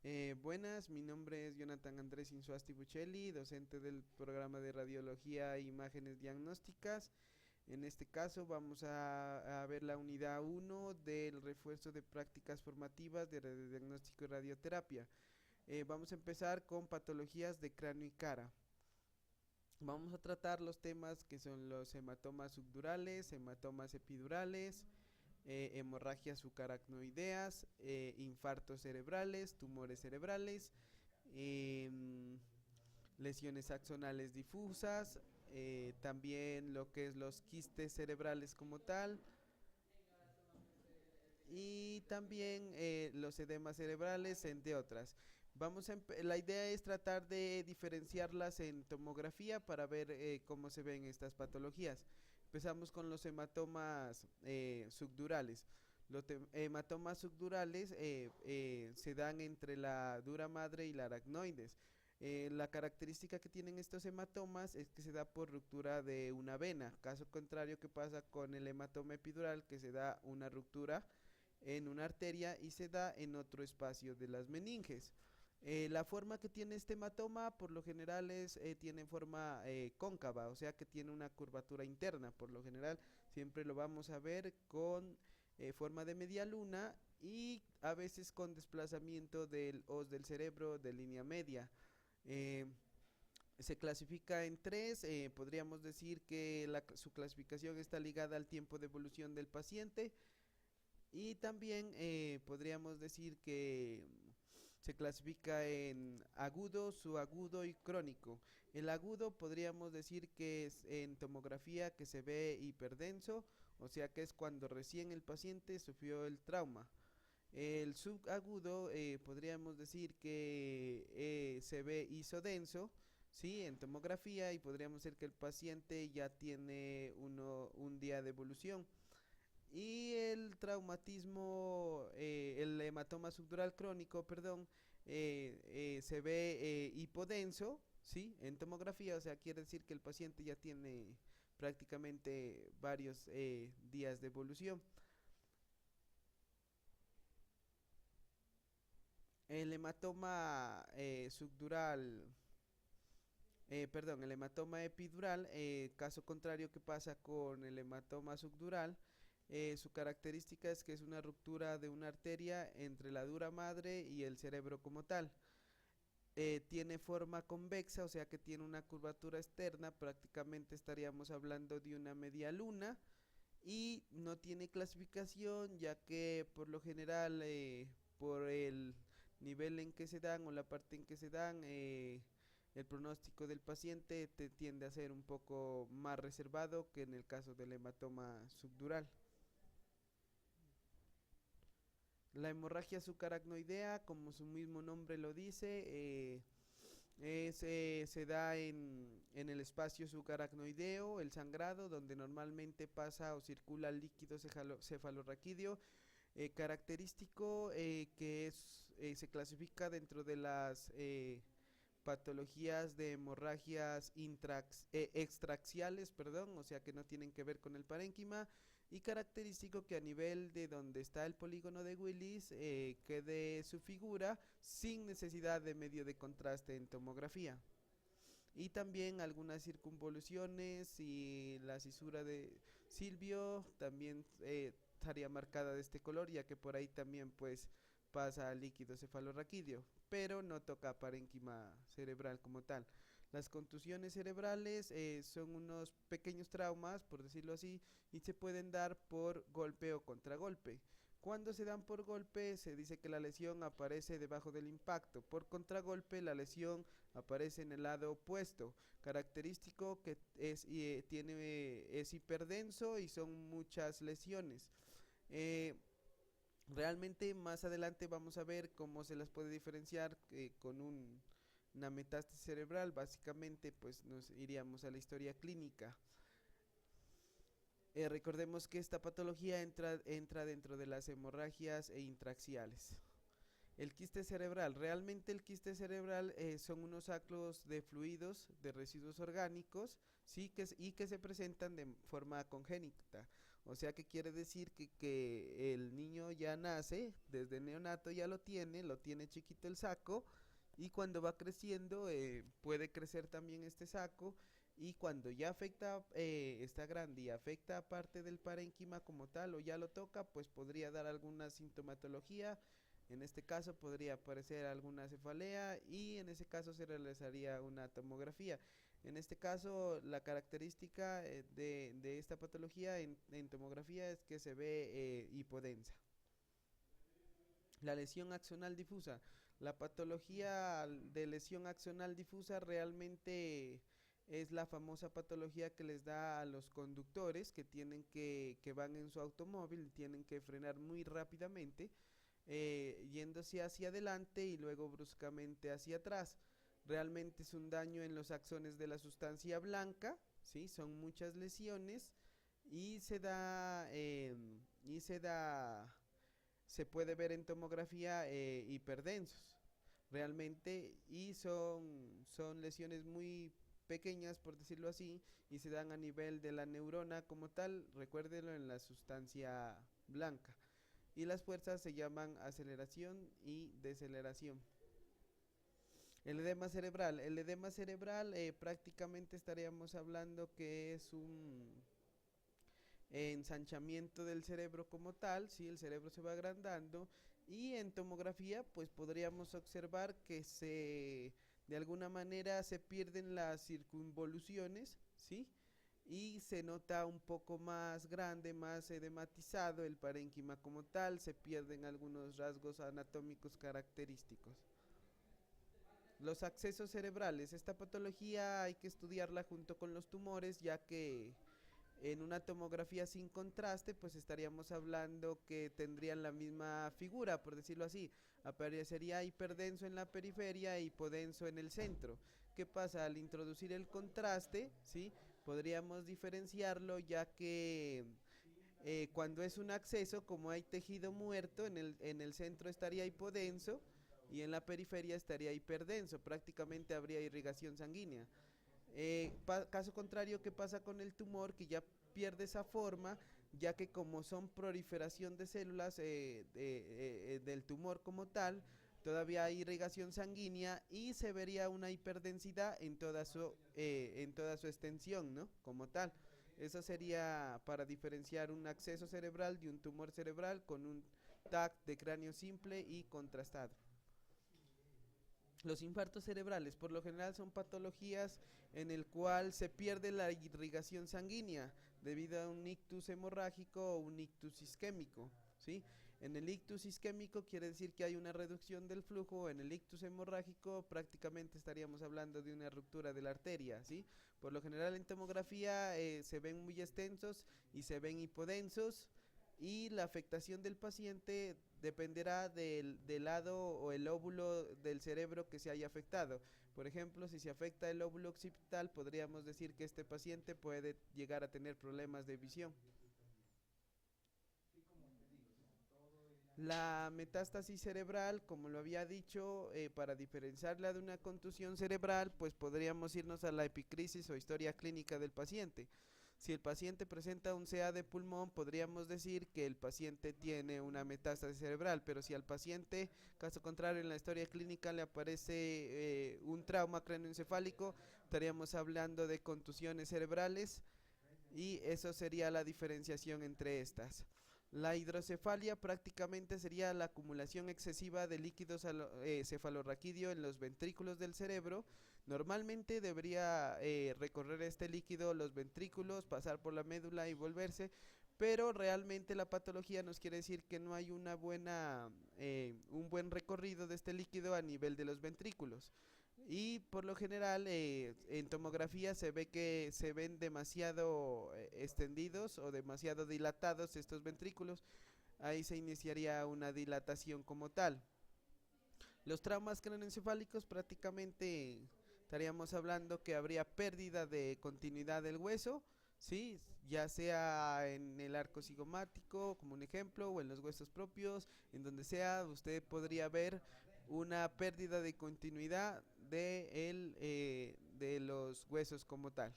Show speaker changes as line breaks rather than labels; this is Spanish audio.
Buenas, mi nombre es Jonathan Andrés Insuasti Buccelli, docente del programa de Radiología e Imágenes Diagnósticas. En este caso vamos a ver la unidad uno del refuerzo de prácticas formativas de radiodiagnóstico y radioterapia. Vamos a empezar con patologías de cráneo y cara. Vamos a tratar los temas que son los hematomas subdurales, hematomas epidurales, hemorragias subaracnoideas, infartos cerebrales, tumores cerebrales, em, lesiones axonales difusas, también lo que es los quistes cerebrales como tal, y también los edemas cerebrales, entre otras. La idea es tratar de diferenciarlas en tomografía para ver cómo se ven estas patologías. Empezamos con los hematomas subdurales. Los hematomas subdurales se dan entre la dura madre y la aracnoides. La característica que tienen estos hematomas es que se da por ruptura de una vena, caso contrario que pasa con el hematoma epidural, que se da una ruptura en una arteria y se da en otro espacio de las meninges. La forma que tiene este hematoma por lo general tiene forma cóncava, o sea que tiene una curvatura interna. Por lo general siempre lo vamos a ver con forma de media luna y a veces con desplazamiento del os del cerebro de línea media. Eh, Se clasifica en tres, podríamos decir que su clasificación está ligada al tiempo de evolución del paciente y también podríamos decir que se clasifica en agudo, subagudo y crónico. El agudo podríamos decir que es en tomografía que se ve hiperdenso, o sea que es cuando recién el paciente sufrió el trauma. El subagudo podríamos decir que se ve isodenso, sí, en tomografía y podríamos decir que el paciente ya tiene un día de evolución. Y el traumatismo, el hematoma subdural crónico, perdón, se ve hipodenso, ¿sí? En tomografía, o sea, quiere decir que el paciente ya tiene prácticamente varios días de evolución. El hematoma subdural, perdón, el hematoma epidural, caso contrario que pasa con el hematoma subdural, su característica es que es una ruptura de una arteria entre la dura madre y el cerebro como tal. Tiene forma convexa, o sea que tiene una curvatura externa, prácticamente estaríamos hablando de una media luna y no tiene clasificación ya que por lo general por el nivel en que se dan o la parte en que se dan el pronóstico del paciente tiende a ser un poco más reservado que en el caso del hematoma subdural. La hemorragia subaracnoidea, como su mismo nombre lo dice, se da en el espacio subaracnoideo, el sangrado, donde normalmente pasa o circula el líquido cefalorraquídeo, característico se clasifica dentro de las patologías de hemorragias extraxiales, perdón, o sea que no tienen que ver con el parénquima, y característico que a nivel de donde está el polígono de Willis quede su figura sin necesidad de medio de contraste en tomografía. Y también algunas circunvoluciones y la cisura de Silvio también estaría marcada de este color, ya que por ahí también pues pasa al líquido cefalorraquídeo, pero no toca parénquima cerebral como tal. Las contusiones cerebrales son unos pequeños traumas, por decirlo así, y se pueden dar por golpe o contragolpe. Cuando se dan por golpe, se dice que la lesión aparece debajo del impacto. Por contragolpe, la lesión aparece en el lado opuesto. Característico que es hiperdenso y son muchas lesiones. Eh, Realmente más adelante vamos a ver cómo se las puede diferenciar con una metástasis cerebral. Básicamente, pues nos iríamos a la historia clínica. Recordemos que esta patología entra dentro de las hemorragias e intraxiales. El quiste cerebral. Realmente el quiste cerebral son unos sacos de fluidos, de residuos orgánicos, sí, y que se presentan de forma congénita. O sea que quiere decir que el niño ya nace, desde neonato ya lo tiene chiquito el saco, y cuando va creciendo puede crecer también este saco, y cuando ya afecta, está grande y afecta a parte del parénquima como tal o ya lo toca, pues podría dar alguna sintomatología. En este caso podría aparecer alguna cefalea y en ese caso se realizaría una tomografía. En este caso, la característica de esta patología en tomografía es que se ve hipodensa. La lesión axonal difusa. La patología de lesión axonal difusa realmente es la famosa patología que les da a los conductores que van en su automóvil, tienen que frenar muy rápidamente, yéndose hacia adelante y luego bruscamente hacia atrás. Realmente es un daño en los axones de la sustancia blanca, ¿sí? Son muchas lesiones y se puede ver en tomografía hiperdensos realmente, y son lesiones muy pequeñas, por decirlo así, y se dan a nivel de la neurona como tal, recuérdenlo, en la sustancia blanca. Y las fuerzas se llaman aceleración y deceleración. El edema cerebral prácticamente estaríamos hablando que es un ensanchamiento del cerebro como tal, si el cerebro se va agrandando, y en tomografía pues podríamos observar que de alguna manera se pierden las circunvoluciones, ¿sí? Y se nota un poco más grande, más edematizado el parénquima como tal, se pierden algunos rasgos anatómicos característicos. Los accesos cerebrales, esta patología hay que estudiarla junto con los tumores, ya que en una tomografía sin contraste, pues estaríamos hablando que tendrían la misma figura, por decirlo así. Aparecería hiperdenso en la periferia e hipodenso en el centro. ¿Qué pasa? Al introducir el contraste, ¿sí? Podríamos diferenciarlo, ya que cuando es un acceso, como hay tejido muerto, en el centro estaría hipodenso y en la periferia estaría hiperdenso. Prácticamente habría irrigación sanguínea. Caso contrario, ¿qué pasa con el tumor? Que ya pierde esa forma, ya que como son proliferación de células del tumor como tal, todavía hay irrigación sanguínea y se vería una hiperdensidad en toda su extensión, ¿no? Como tal. Eso sería para diferenciar un acceso cerebral de un tumor cerebral con un TAC de cráneo simple y contrastado. Los infartos cerebrales por lo general son patologías en el cual se pierde la irrigación sanguínea debido a un ictus hemorrágico o un ictus isquémico, ¿sí? En el ictus isquémico quiere decir que hay una reducción del flujo, en el ictus hemorrágico prácticamente estaríamos hablando de una ruptura de la arteria, ¿sí? Por lo general en tomografía se ven muy extensos y se ven hipodensos, y la afectación del paciente dependerá del lado o el lóbulo del cerebro que se haya afectado. Por ejemplo, si se afecta el lóbulo occipital, podríamos decir que este paciente puede llegar a tener problemas de visión. La metástasis cerebral, como lo había dicho, para diferenciarla de una contusión cerebral, pues podríamos irnos a la epicrisis o historia clínica del paciente. Si el paciente presenta un CA de pulmón, podríamos decir que el paciente tiene una metástasis cerebral, pero si al paciente, caso contrario, en la historia clínica le aparece un trauma cráneoencefálico, estaríamos hablando de contusiones cerebrales, y eso sería la diferenciación entre estas. La hidrocefalia prácticamente sería la acumulación excesiva de líquido cefalorraquídeo en los ventrículos del cerebro. Normalmente debería recorrer este líquido los ventrículos, pasar por la médula y volverse, pero realmente la patología nos quiere decir que no hay un buen recorrido de este líquido a nivel de los ventrículos. Y por lo general en tomografía se ve que se ven demasiado extendidos o demasiado dilatados estos ventrículos. Ahí se iniciaría una dilatación como tal. Los traumas craneoencefálicos prácticamente estaríamos hablando que habría pérdida de continuidad del hueso, ¿sí? Ya sea en el arco cigomático, como un ejemplo, o en los huesos propios, en donde sea, usted podría ver una pérdida de continuidad de los huesos como tal.